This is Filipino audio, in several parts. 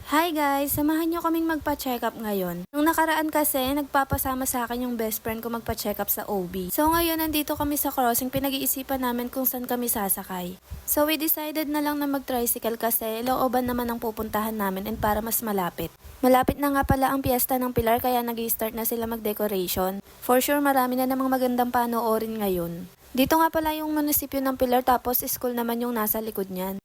Hi guys! Samahan nyo kaming magpa-check up ngayon. Nung nakaraan kasi, nagpapasama sa akin yung best friend ko magpa-check up sa OB. So ngayon, nandito kami sa crossing, pinag-iisipan namin kung saan kami sasakay. So we decided na lang na mag-tricycle kasi looban naman ang pupuntahan namin and para mas malapit. Malapit na nga pala ang piyesta ng Pilar kaya nag-i-start na sila mag-decoration. For sure, marami na namang magandang panoorin ngayon. Dito nga pala yung munisipyo ng Pilar tapos school naman yung nasa likod niyan.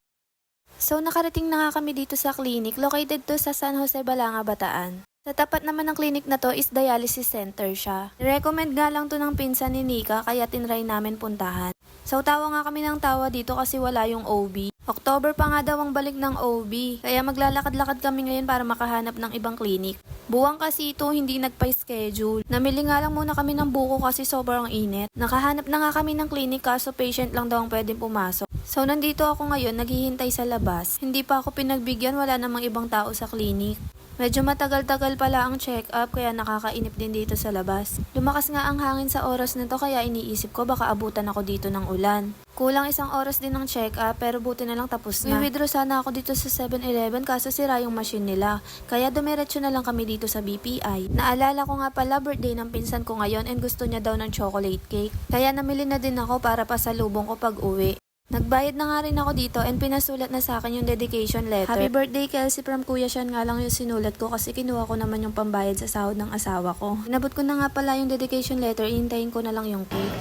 So nakarating na nga kami dito sa clinic, located to sa San Jose, Balanga, Bataan. Sa tapat naman ng clinic na to is dialysis center siya. Recommend nga lang to ng pinsan ni Nika kaya tinry namin puntahan. So tawa nga kami ng tawa dito kasi wala yung OB. October pa nga daw ang balik ng OB, kaya maglalakad-lakad kami ngayon para makahanap ng ibang clinic. Buwang kasi ito, hindi nagpa-schedule. Namili nga lang muna kami ng buko kasi sobrang init. Nakahanap na nga kami ng clinic kaso patient lang daw ang pwedeng pumasok. So nandito ako ngayon, naghihintay sa labas. Hindi pa ako pinagbigyan, wala namang ibang tao sa clinic. Medyo matagal-tagal pala ang check-up kaya nakakainip din dito sa labas. Lumakas nga ang hangin sa oras na to kaya iniisip ko baka abutan ako dito ng ulan. Kulang isang oras din ng check-up pero buti na lang tapos na. Withdraw sana ako dito sa 7-Eleven kaso sira yung machine nila. Kaya dumiretso na lang kami dito sa BPI. Naalala ko nga pala birthday ng pinsan ko ngayon and gusto niya daw ng chocolate cake. Kaya namili na din ako para pasalubong ko pag uwi. Nagbayad na nga rin ako dito and pinasulat na sa akin yung dedication letter. Happy birthday Kelsey from Kuya Sean nga lang yung sinulat ko kasi kinuha ko naman yung pambayad sa sahod ng asawa ko. Inabot ko na nga pala yung dedication letter, ihintayin ko na lang yung cake.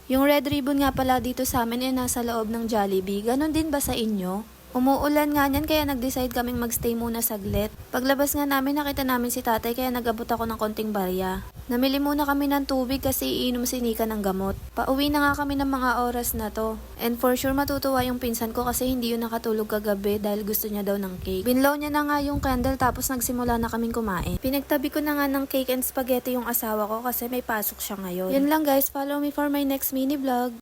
Yung red ribbon nga pala dito sa amin ay nasa loob ng Jollibee. Ganon din ba sa inyo? Umuulan nga niyan kaya nag-decide kaming magstay muna saglit. Paglabas nga namin nakita namin si tatay kaya nag-abot ako ng konting barya. Namili muna kami ng tubig kasi iinom si Nika ng gamot. Pauwi na nga kami ng mga oras na to. And for sure matutuwa yung pinsan ko kasi hindi yun nakatulog kagabi dahil gusto niya daw ng cake. Binlaw niya na nga yung candle tapos nagsimula na kaming kumain. Pinagtabi ko na nga ng cake and spaghetti yung asawa ko kasi may pasok siya ngayon. Yun lang guys, follow me for my next mini vlog.